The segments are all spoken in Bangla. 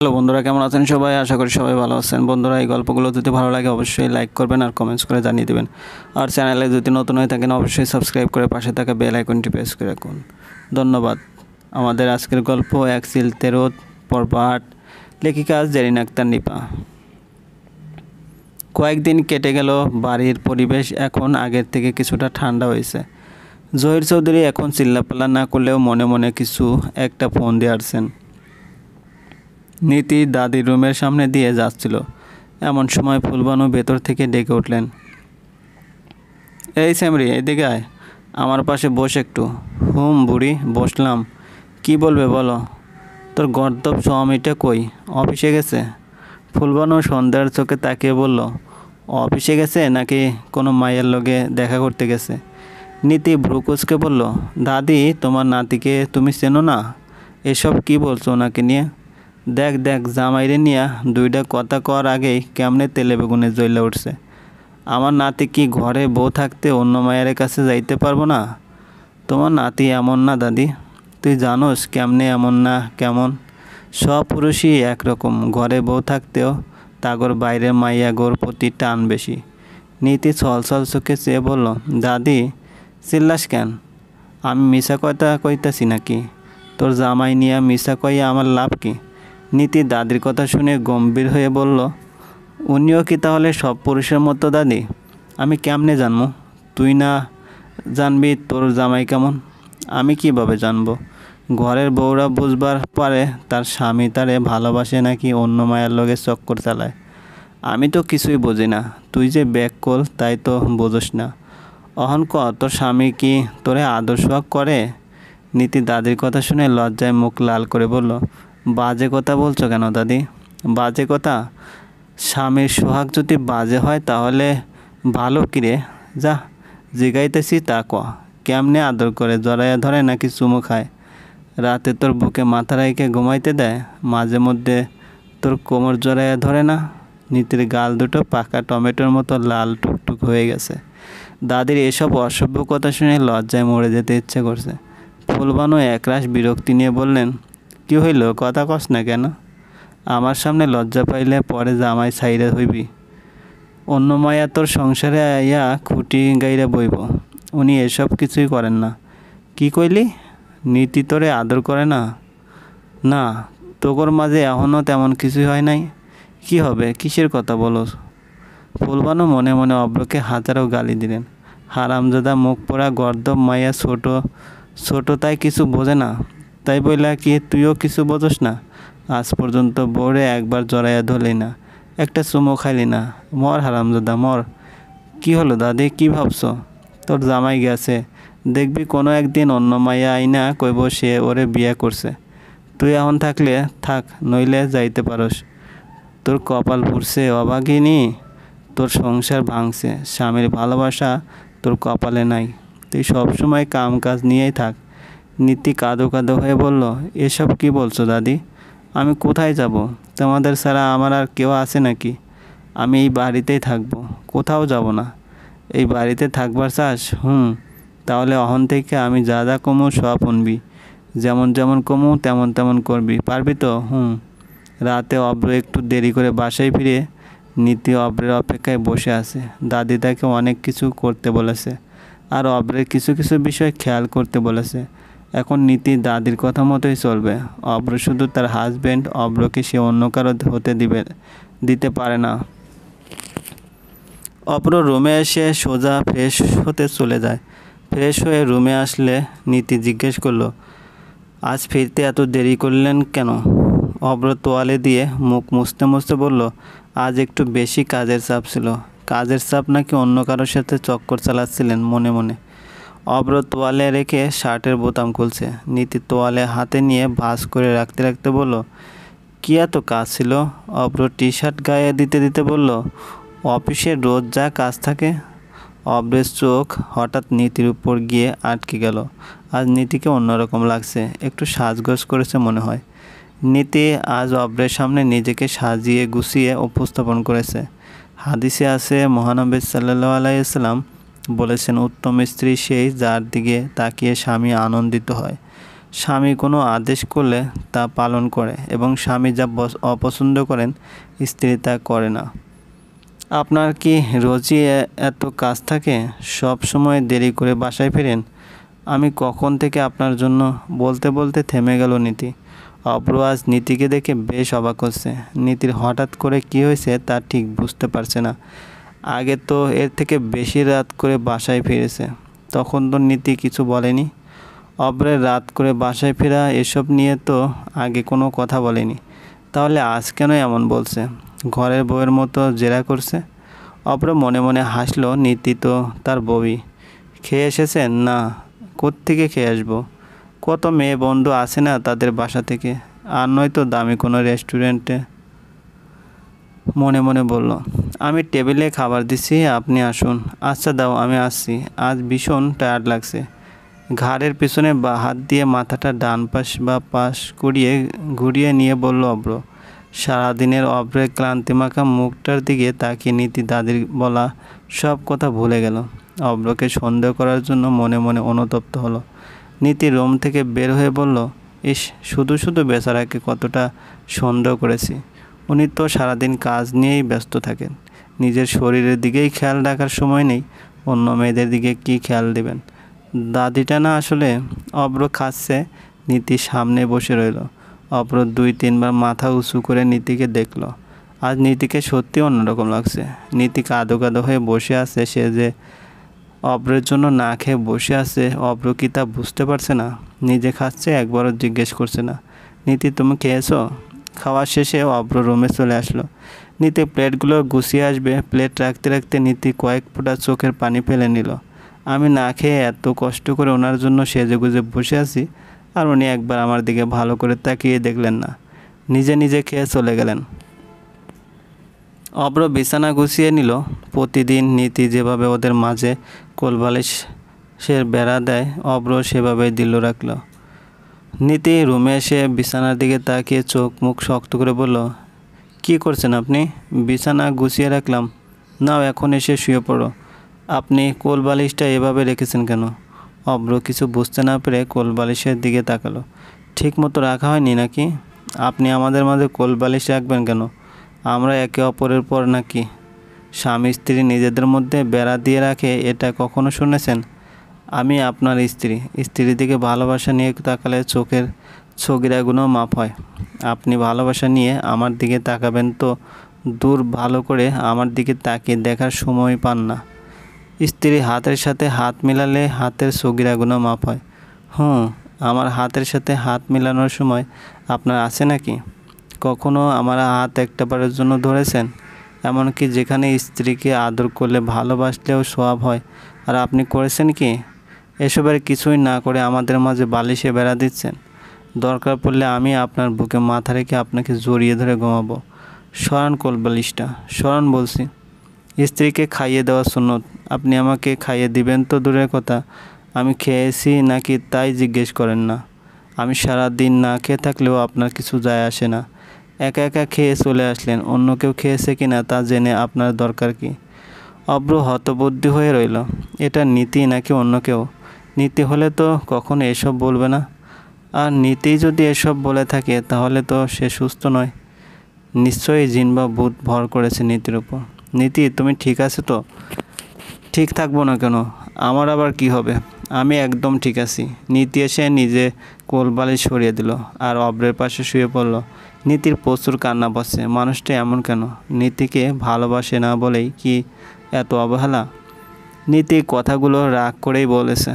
হ্যালো বন্ধুরা, কেমন আছেন সবাই? আশা করি সবাই ভালো আছেন। বন্ধুরা, এই গল্পগুলো যদি ভালো লাগে অবশ্যই লাইক করবেন আর কমেন্টস করে জানিয়ে দেবেন। আর চ্যানেলে যদি নতুন হয়ে থাকেন অবশ্যই সাবস্ক্রাইব করে পাশে থাকা বেল আইকনটি প্রেস করে রাখুন। ধন্যবাদ। আমাদের আজকের গল্প এক সিলতে রোদ পর্ব ৮, লেখিকা জেরিন আক্তার নিপা। কয়েকদিন কেটে গেল। বাড়ির পরিবেশ এখন আগের থেকে কিছুটা ঠান্ডা হয়েছে। জহির চৌধুরী এখন চিল্লাপাল্লা না করলেও মনে মনে কিছু একটা ফোন দিয়ে আসছেন। নীতি দাদির রুমের সামনে দিয়ে যাচ্ছিল, এমন সময় ফুলবানু ভেতর থেকে ডেকে উঠলেন। এই স্যামরি, এদিকে আয়, আমার পাশে বস একটু। হুম বুড়ি, বসলাম। কি বলবে বলো? তোর গর্দব স্বামীটা কই? অফিসে গেছে? ফুলবানু সন্ধ্যার চোখে তাকিয়ে বলল, অফিসে গেছে নাকি কোনো মায়ের লগে দেখা করতে গেছে? নীতি ভ্রুকুচকে বলল, দাদি, তোমার নাতিকে তুমি চেনো না? এসব কি বলছো ওনাকে নিয়ে? দেখ দেখ, জামাইরে নিয়া দুইটা কথা কর আগেই কেমনে তেলে বেগুনে জ্বলে উঠছে। আমার নাতি কি ঘরে বউ থাকতে অন্য মায়ের কাছে যাইতে পারবো না? তোমার নাতি এমন না দাদি, তুই জানোস কেমনে এমন না। কেমন? সব পুরুষই একরকম, ঘরে বউ থাকতেও তাগর বাইরের মাইয়া গোর প্রতি টান বেশি। নীতি ছলছল চোখে চেয়ে বলল, দাদি চিল্লাস কেন? আমি মিশা কথা কইতাছি নাকি? তোর জামাই নিয়া মিশা কইয়া আমার লাভ কি? নীতি দাদির কথা শুনে গম্ভীর হয়ে বলল, উনিও কি তাহলে সব পুরুষের মতো দাদি? আমি কেমনে জানবো? তুই না জানবি তোর জামাই কেমন? আমি কিভাবে জানবো? ঘরের বউরা বুঝবার পারে তার স্বামী তারে ভালোবাসে নাকি অন্য মায়ের লগে চক্কর চালায়। আমি তো কিছুই বুঝি না। তুই যে ব্যাককল তাই তো বোঝস না। অহন ক, তোর স্বামী কি তোরে আদর সোহাগ করে? নীতি দাদির কথা শুনে লজ্জায় মুখ লাল করে বলল, বাজে কথা বলছো কেন দাদি? বাজে কথা? স্বামীর সোহাগ যদি বাজে হয় তাহলে ভালো কিরে? যা জিগাইতেছি তা ক। কেমনে আদর করে? জড়াইয়া ধরে নাকি চুমু খায়? রাতে তোর বুকে মাথা রাইকে ঘুমাইতে দেয়? মাঝে মধ্যে তোর কোমর জড়াইয়া ধরে না? নীতির গাল দুটো পাকা টমেটোর মতো লাল টুকটুক হয়ে গেছে। দাদির এসব অসভ্য কথা শুনে লজ্জায় মরে যেতে ইচ্ছে করছে। ফুলবানু একরাশ বিরক্তি নিয়ে বললেন, কি হইল, কথা কস না কেন? আমার সামনে লজ্জা পাইলে পরে জামাই ছাইরা হইবি। অন্য মায়া তোর সংসারে আইয়া খুঁটি গাইরা বইব। উনি এসব কিছুই করেন না। কি কইলি? নীতি তোরে আদর করে না? না, তোগর মাঝে এখনও তেমন কিছুই হয় নাই। কি হবে? কিসের কথা বলো? ফুলবানু মনে মনে অব্রকে হাজারো গালি দিলেন। হারামজাদা মুখ পোড়া গর্দব মাইয়া, ছোট তাই কিছু বোঝে না। তাই বইলা কি তুইও কিছু বোঝস না? আজ পর্যন্ত বউরে একবার জড়াইয়া ধরলি না, একটা চুমো খাইলি না। মর হারামজাদা মর। কি হলো দাদি, কি ভাবছো? তোর জামাই গেছে, দেখবি কোনো একদিন অন্য মাইয়া আইনা কইব সে ওরে বিয়ে করছে। তুই এখন থাকলে থাক, নইলে যাইতে পারস। তোর কপাল পুড়ছে অভাগিনী, তোর সংসার ভাঙছে। স্বামীর ভালোবাসা তোর কপালে নাই। তুই সবসময় কাম কাজ নিয়েই থাক। নীতি কাঁদো কাঁদো হয়ে বলল, এসব কি বলছো দাদি? আমি কোথায় যাব? তোমাদের ছাড়া আমার আর কেউ আছে নাকি? আমি এই বাড়িতেই থাকবো, কোথাও যাব না। এই বাড়িতে থাকবার চাস? তাহলে অহন থেকে আমি যা যা কমু সব শুনবি, যেমন যেমন কমু তেমন তেমন করবি, পারবি তো? রাতে অব্র একটু দেরি করে বাসায় ফিরে নীতি অব্রের অপেক্ষায় বসে আছে। দাদি তাকে অনেক কিছু করতে বলেছে, আর অব্রের কিছু কিছু বিষয় খেয়াল করতে বলেছে। এখন নীতি দাদির কথা মতোই চলবে। অব্র শুধু তার হাজব্যান্ড, অব্রকে সে অন্য কারো হতে দিতে পারে না। অব্র রুমে এসে সোজা ফ্রেশ হতে চলে যায়। ফ্রেশ হয়ে রুমে আসলে নীতি জিজ্ঞেস করলো, আজ ফিরতে এত দেরি করলেন কেন? অব্র তোয়ালে দিয়ে মুখ মুছতে মুছতে বলল, আজ একটু বেশি কাজের চাপ ছিল। কাজের চাপ নাকি অন্য কারোর সাথে চক্কর চালাচ্ছিলেন মনে মনে? অব্র তোয়ালে রেখে শার্টের বোতাম খুলছে। নীতি তোয়ালে হাতে নিয়ে ভাঁজ করে রাখতে রাখতে বলল, কি এত কাজ ছিল? অব্র টি শার্ট গায়ে দিতে দিতে বলল, অফিসে রোজ যা কাজ থাকে। অব্রের চোখ হঠাৎ নীতির উপর গিয়ে আটকে গেল। আজ নীতিকে অন্যরকম লাগছে, একটু সাজগোজ করেছে মনে হয়। নীতি আজ অব্রের সামনে নিজেকে সাজিয়ে গুছিয়ে উপস্থাপন করেছে। হাদিসে আছে, মহানবী সাল্লাল্লাহু আলাইহি ওয়াসাল্লাম বলেছেন, উত্তম স্ত্রী সেই যার দিকে তাকিয়ে স্বামী আনন্দিত হয়। স্বামী কোনো আদেশ করলে তা পালন করে এবং স্বামী যা অপছন্দ করেন স্ত্রী তা করে না। আপনার কি রোজই এত কাজ থাকে? সব সময় দেরি করে বাসায় ফেরেন? আমি কখন থেকে আপনার জন্য বলতে বলতে থেমে গেল নীতি। অব্র আজ নীতিকে দেখে বেশ অবাক হচ্ছে। নীতির হঠাৎ করে কী হয়েছে তা ঠিক বুঝতে পারছে না। আগে তো এর থেকে বেশি রাত করে বাসায় ফিরেছে, তখন তো নীতি কিছু বলেনি। অব্রের রাত করে বাসায় ফেরা এসব নিয়ে তো আগে কোনো কথা বলেনি, তাহলে আজ কেন এমন বলছে? ঘরের বউয়ের মতো জেরা করছে। অব্র মনে মনে হাসলো, নীতি তো তার বউই। খেয়ে এসেছেন? না, কোত্থেকে খেয়ে আসবো? কত মেয়ে বন্ধু আসে না তাদের বাসা থেকে, আর নয়তো দামি কোনো রেস্টুরেন্টে। মনে মনে বলল, আমি টেবিলে খাবার দিচ্ছি, আপনি আসুন। আচ্ছা দাও, আমি আসছি, আজ ভীষণ টায়ার্ড লাগছে। ঘাড়ের পিছনে হাত দিয়ে মাথাটা ডান পাশ বা পাশ ঘুরিয়ে নিয়ে বলল অব্র। সারাদিনের অব্রের ক্লান্তিমাখা মুখটার দিকে তাকিয়ে নীতি দাদির বলা সব কথা ভুলে গেল। অব্রকে সন্দেহ করার জন্য মনে মনে অনুতপ্ত হলো। নীতি রুম থেকে বের হয়ে বলল, ইস, শুধু শুধু বেচারাকে কতটা সন্দেহ করেছি। উনি তো সারাদিন কাজ নিয়েই ব্যস্ত থাকেন, নিজের শরীরের দিকেই খেয়াল রাখার সময় নেই, অন্য মেয়েদের দিকে কি খেয়াল দেবেন? দাদিটা না আসলে। অব্র খাচ্ছে, নীতি সামনে বসে রইল। অব্র 2-3 বার মাথা উঁচু করে নীতিকে দেখল। আজ নীতিকে সত্যি অন্যরকম লাগছে। নীতি কাঁদো কাঁদো হয়ে বসে আছে। সে যে অব্রের জন্য না খেয়ে বসে আছে, অব্র কি তা বুঝতে পারছে না? নিজে খাচ্ছে, একবারও জিজ্ঞেস করছে না, নীতি তুমি খেয়েছো? খাওয়া শেষে অব্র রুমে চলে আসলো। নীতি প্লেটগুলো গুছিয়ে আসবে, প্লেট রাখতে রাখতে নীতি কয়েক ফোঁটা চোখের পানি ফেলে নিল। আমি না খেয়ে এত কষ্ট করে ওনার জন্য সেজেগুজে বসে আছি, আর উনি একবার আমার দিকে ভালো করে তাকিয়ে দেখলেন না, নিজে নিজে খেয়ে চলে গেলেন। অব্র বিছানা গুছিয়ে নিল। প্রতিদিন নীতি যেভাবে ওদের মাঝে কোলবালিশের বেড়া দেয়, অব্র সেভাবেই দিল রাখল। নীতি রুমে এসে বিছানার দিকে তাকিয়ে চোখ মুখ শক্ত করে বলল, কি করছেন আপনি? বিছানা গুছিয়ে রাখলাম, নাও এখন এসে শুয়ে পড়ো। আপনি কোলবালিশটা এভাবে রেখেছেন কেন? অব্র কিছু বুঝতে না পেরে কোলবালিশের দিকে তাকালো। ঠিক মতো রাখা হয়নি নাকি? আপনি আমাদের মাঝে কোলবালিশ রাখবেন কেন? আমরা একে অপরের পর নাকি? স্বামী স্ত্রী নিজেদের মধ্যে বেড়া দিয়ে রাখে, এটা কখনো শুনেছেন? আমি আপনার স্ত্রী, স্ত্রীর দিকে ভালোবাসা নিয়ে তাকালে চোখের ছগিরাগুলো মাপ হয়। আপনি ভালোবাসা নিয়ে আমার দিকে তাকাবেন তো দূর, ভালো করে আমার দিকে তাকিয়ে দেখার সময় পান না। স্ত্রী হাতের সাথে হাত মিলালে হাতের ছগিরাগুলো মাপ হয়। আমার হাতের সাথে হাত মিলানোর সময় আপনার আছে নাকি? কখনো আমার হাত একটাবারের জন্য ধরেছেন? এমনকি যেখানে স্ত্রীকে আদর করলে ভালোবাসলেও সোয়াব হয়, আর আপনি করেছেন কি? এসবের কিছুই না করে আমাদের মাঝে বালিশে বেড়া দিচ্ছেন। দরকার পড়লে আমি আপনার বুকে মাথা রেখে আপনাকে জড়িয়ে ধরে ঘুমাবো। সরান কোলবালিশটা, সরান বলছি। স্ত্রীকে খাইয়ে দেওয়া সুন্নত, আপনি আমাকে খাইয়ে দিবেন তো দূরের কথা, আমি খেয়েছি নাকি তাই জিজ্ঞেস করেন না। আমি সারা দিন না খেয়ে থাকলেও আপনার কিছু যায় আসে না। একা একা খেয়ে চলে আসলেন, অন্য কেউ খেয়েছে কি না তা জেনে আপনার দরকার কি? অব্র হতবুদ্ধি হয়ে রইল। এটা নীতি নাকি অন্য কেউ? নীতি হলে তো কখনো এসব বলবে না। আর নীতি যদি এসব বলে থাকে তাহলে তো সে সুস্থ নয়। নিশ্চয়ই জিন বা ভূত ভর করেছে নীতির উপর। নীতি, তুমি ঠিক আছে তো? ঠিক থাকবো না কেন? আমার আবার কি হবে? আমি একদম ঠিক আছি। নীতি এসে নিজে কোলবালিশ সরিয়ে দিল আর অব্রের পাশে শুয়ে পড়ল। নীতির প্রচুর কান্না পাচ্ছে। মানুষটা এমন কেন? নীতিকে ভালোবাসে না বলেই কি এত অবহেলা? নীতি কথাগুলো রাগ করেই বলেছে।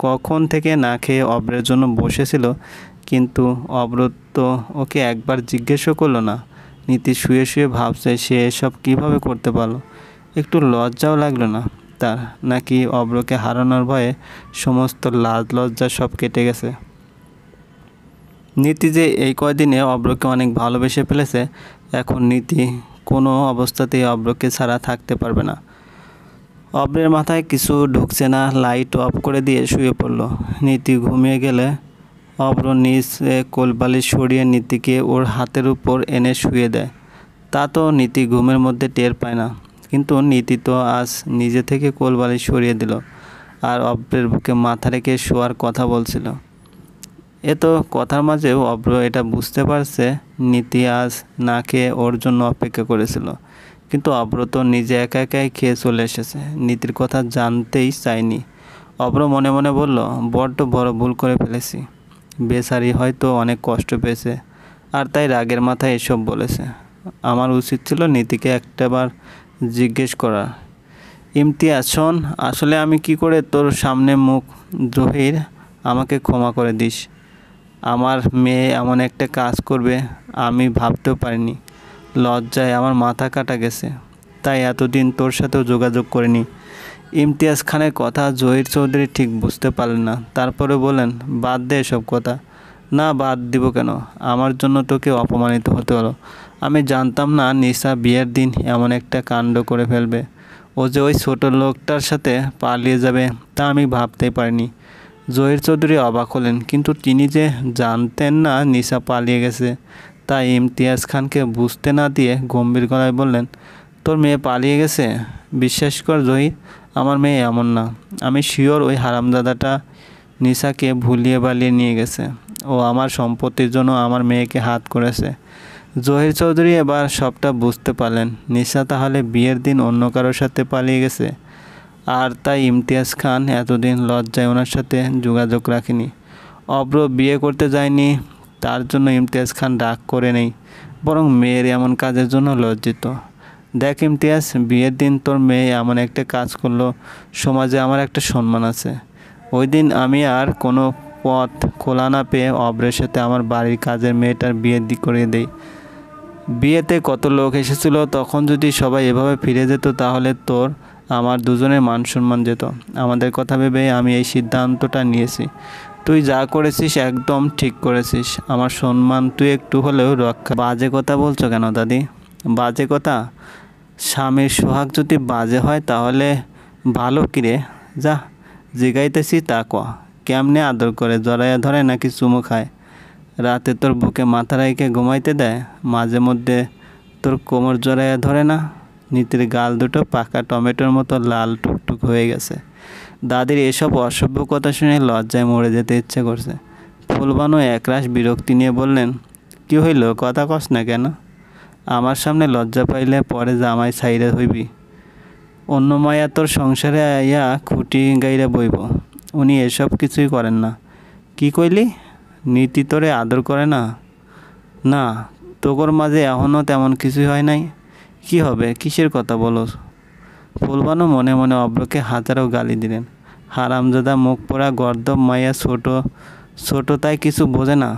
কখন থেকে না খেয়ে অব্রের জন্য বসেছিল, কিন্তু অব্র তো ওকে একবার জিজ্ঞেসও করলো না। নীতি শুয়ে শুয়ে ভাবছে সে এসব কীভাবে করতে পারলো। একটু লজ্জাও লাগলো না তার, নাকি অব্রকে হারানোর ভয়ে সমস্ত লাজ লজ্জা সব কেটে গেছে? নীতি যে এই কয়দিনে অব্রকে অনেক ভালোবেসে ফেলেছে, এখন নীতি কোনো অবস্থাতেই অব্রকে ছাড়া থাকতে পারবে না। অব্রের মাথায় কিছু ঢুকছে না, লাইট অফ করে দিয়ে শুয়ে পড়ল। নীতি ঘুমিয়ে গেলে অব্র নিচে কোলবালিশ সরিয়ে নীতিকে ওর হাতের উপর এনে শুয়ে দেয়। তা তো নীতি ঘুমের মধ্যে টের পায় না, কিন্তু নীতি তো আজ নিজে থেকে কোলবালিশ সরিয়ে দিল আর অব্রের বুকে মাথা রেখে শোয়ার কথা বলছিল। এ তো কথার মাঝেও অব্র এটা বুঝতে পারছে নীতি আজ না খেয়ে ওর জন্য অপেক্ষা করেছিল, কিন্তু অব্র তো নিজে একা একাই খেয়ে চলে এসেছে, নীতির কথা জানতেই চায়নি। অব্র মনে মনে বলল, বড্ড বড় ভুল করে ফেলেছি। বেচারি হয়তো অনেক কষ্ট পেয়েছে আর তাই রাগের মাথায় এসব বলেছে। আমার উচিত ছিল নীতিকে একটাবার জিজ্ঞেস করা। ইমতিয়াজ শোন, আসলে আমি কি করে তোর সামনে মুখ জহির, আমাকে ক্ষমা করে দিস। আমার মেয়ে এমন একটা কাজ করবে আমি ভাবতেও পারিনি। লজ্জায় আমার মাথা কাটা গেছে, তাই এতদিন তোর সাথেও যোগাযোগ করিনি। ইমতিয়াজ খানের কথা জহির চৌধুরী ঠিক বুঝতে পারলেন না, তারপরে বলেন, বাদ দে এসব কথা। না, বাদ দিব কেন? আমার জন্য তোকে অপমানিত হতে হলো। আমি জানতাম না নিশা বিয়ের দিন এমন একটা কাণ্ড করে ফেলবে। ও যে ওই ছোট লোকটার সাথে পালিয়ে যাবে তা আমি ভাবতেই পারিনি। জহির চৌধুরী অবাক হলেন, কিন্তু তিনি যে জানতেন না নিশা পালিয়ে গেছে, তাই ইমতিয়াজ খানকে বুঝতে না দিয়ে গম্ভীর গলায় বললেন, তোর মেয়ে পালিয়ে গেছে? বিশ্বাস কর জহির, আমার মেয়ে এমন না। আমি শিওর ওই হারামজাদাটা নিশাকে ভুলিয়ে বালিয়ে নিয়ে গেছে। ও আমার সম্পত্তির জন্য আমার মেয়েকে হাত করেছে। জহির চৌধুরী এবার সবটা বুঝতে পারলেন, নিশা তাহলে বিয়ের দিন অন্য কারোর সাথে পালিয়ে গেছে। আর তাই ইমতিয়াজ খান এতদিন লজ্জায় ওনার সাথে যোগাযোগ রাখেনি। অব্র বিয়ে করতে যায়নি, তার জন্য ইমতিয়াজ খান রাগ করে নেই, বরং মেয়ের এমন কাজের জন্য লজ্জিত। দেখ ইমতিয়াজ, বিয়ের দিন তোর মেয়ে এমন একটা কাজ করলো, সমাজে আমার একটা সম্মান আছে। ওই দিন আমি আর কোনো পথ খোলা না পেয়ে অব্রের সাথে আমার বাড়ির কাজের মেয়েটার বিয়ে করিয়ে দেই। বিয়েতে কত লোক এসেছিল, তখন যদি সবাই এভাবে ফিরে যেত তাহলে তোর আমার দুজনের মান সম্মান যেত। আমাদের কথা ভেবে আমি এই সিদ্ধান্তটা নিয়েছি। তুই যা করেছিস একদম ঠিক করেছিস। আমার সম্মান তুই একটু হলেও রক্ষা। বাজে কথা বলছো কেন দাদি? বাজে কথা? স্বামীর সোহাগ যদি বাজে হয় তাহলে ভালো কিরে? যা জিগাইতেছি তা ক। কেমনে আদর করে, জড়াইয়া ধরে নাকি চুমু খায়? রাতে তোর বুকে মাথা রাইকে ঘুমাইতে দেয়? মাঝে মধ্যে তোর কোমর জড়াইয়া ধরে না? নীতির গাল দুটো পাকা টমেটোর মতো লাল টুকটুক হয়ে গেছে। দাদির এসব অসভ্য কথা শুনে লজ্জায় মরে যেতে ইচ্ছে করছে। ফুলবানু একরাশ বিরক্তি নিয়ে বললেন, কি হইল, কথা কস না কেন? আমার সামনে লজ্জা পাইলে পরে জামাই ছাইরা হইবি। অন্য মায়া তোর সংসারে আইয়া খুঁটি গাইরা বইব। উনি এসব কিছুই করেন না। কি কইলি? নীতি তোরে আদর করে না? না, তোগর মাঝে এখনও তেমন কিছুই হয় নাই। কি হবে, কিসের কথা বলো? ফুলবানু মনে মনে অব্রকে হাজারো গালি দিলেন। হারামজাদা মুখ পোড়া গর্দব মাইয়া, ছোট তাই কিছু বোঝে না,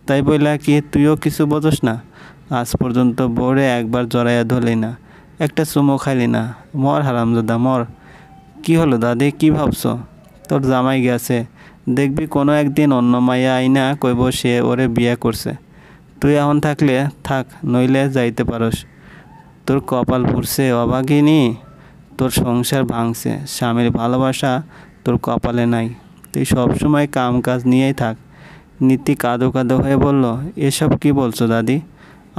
তাই বইলা কি তুইও কিছু বোঝস না? আজ পর্যন্ত বউরে একবার জড়াইয়া ধরলি না, একটা চুমো খাইলি না। মর হারামজাদা মর। কি হলো দাদি, কি ভাবছো? তোর জামাই গেছে, দেখবি কোনো একদিন অন্য মাইয়া আইনা কইব সে ওরে বিয়া করছে। তুই এখন থাকলে থাক, নইলে যাইতে পারস। তোর কপাল পুড়ছে অভাগিনী, তোর সংসার ভাঙছে, স্বামীর ভালোবাসা তোর কপালে নাই। তুই সবসময় কাম কাজ নিয়েই থাক। নীতি কাঁদো কাঁদো হয়ে বলল, এসব কি বলছো দাদি?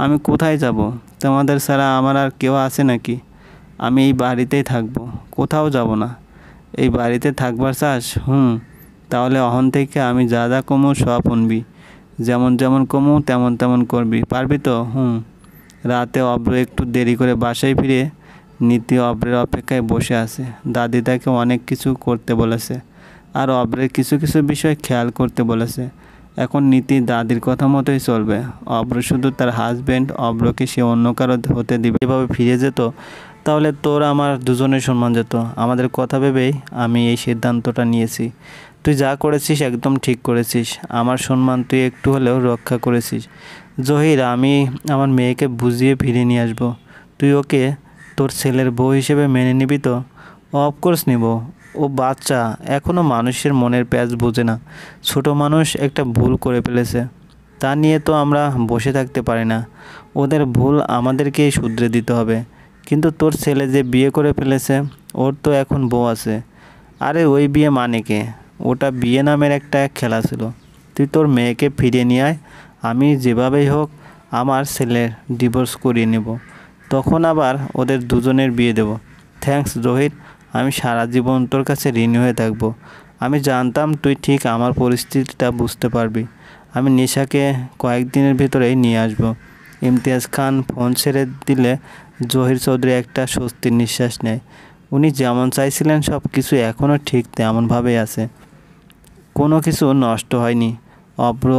আমি কোথায় যাব? তোমাদের ছাড়া আমার আর কেউ আছে নাকি? আমি এই বাড়িতেই থাকবো, কোথাও যাব না। এই বাড়িতে থাকবার চাস? তাহলে অহন থেকে আমি যা যা কমু সব শুনবি, যেমন যেমন কমু তেমন তেমন করবি, পারবি তো? রাতে অব্র একটু দেরি করে বাসায় ফিরে নীতি অব্রের অপেক্ষায় বসে আছে। দাদি তাকে অনেক কিছু করতে বলেছে আর অব্রের কিছু কিছু বিষয় খেয়াল করতে বলেছে। এখন নীতি দাদির কথা মতোই চলবে। অব্র শুধু তার হাজব্যান্ড, অব্রকে সে অন্য কারো হতে দিবে। এভাবে ফিরে যেত তাহলে তোর আমার দুজনের সম্মান যেত। আমাদের কথা ভেবেই আমি এই সিদ্ধান্তটা নিয়েছি। তুই যা করেছিস একদম ঠিক করেছিস। আমার সম্মান তুই একটু হলেও রক্ষা করেছিস। জহির, আমি আমার মেয়েকে বুঝিয়ে ফিরিয়ে নিয়ে আসবো। তুই ওকে তোর ছেলের বউ হিসেবে মেনে নিবি তো? অফকোর্স নিব। ও বাচ্চা, এখনও মানুষের মনের প্যাঁচ বোঝে না। ছোট মানুষ একটা ভুল করে ফেলেছে, তা নিয়ে তো আমরা বসে থাকতে পারি না। ওদের ভুল আমাদেরকেই শুধরে দিতে হবে। কিন্তু তোর ছেলে যে বিয়ে করে ফেলেছে, ওর তো এখন বউ আছে। আরে ওই বিয়ে মানে কে? ওটা বিয়ে নামের একটা খেলা ছিল। তুই তোর মেয়েকে ফিরিয়ে নিয়ে আয়, আমি যেভাবেই হোক আমার ছেলের ডিভোর্স করিয়ে নেব, তখন আবার ওদের দুজনের বিয়ে দেব। থ্যাঙ্কস জহির, আমি সারা জীবন তোর কাছে ঋণী হয়ে থাকবো। আমি জানতাম তুই ঠিক আমার পরিস্থিতিটা বুঝতে পারবি। আমি নিশাকে কয়েকদিনের ভিতরেই নিয়ে আসব। ইমতিয়াজ খান ফোন ছেড়ে দিলে জহির চৌধুরী একটা স্বস্তির নিঃশ্বাস নেয়। উনি যেমন চাইছিলেন সব কিছু এখনও ঠিক তেমনভাবেই আছে, কোনো কিছু নষ্ট হয়নি। অব্র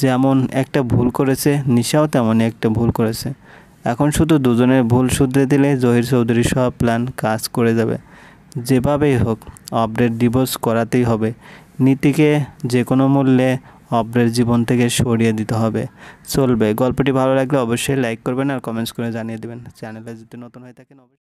যেমন একটা ভুল করেছে, নিশাও তেমনই একটা ভুল করেছে। এখন শুধু দুজনের ভুল শুধরে দিলে জহির চৌধুরীর সব প্ল্যান কাজ করে যাবে। যেভাবেই হোক অব্রের ডিভোর্স করাতেই হবে। নীতিকে যে কোনো মূল্যে অব্রের জীবন থেকে সরিয়ে দিতে হবে। চলবে। গল্পটি ভালো লাগলে অবশ্যই লাইক করবেন আর কমেন্টস করে জানিয়ে দেবেন। চ্যানেলে যদি নতুন হয়ে থাকেন অবশ্যই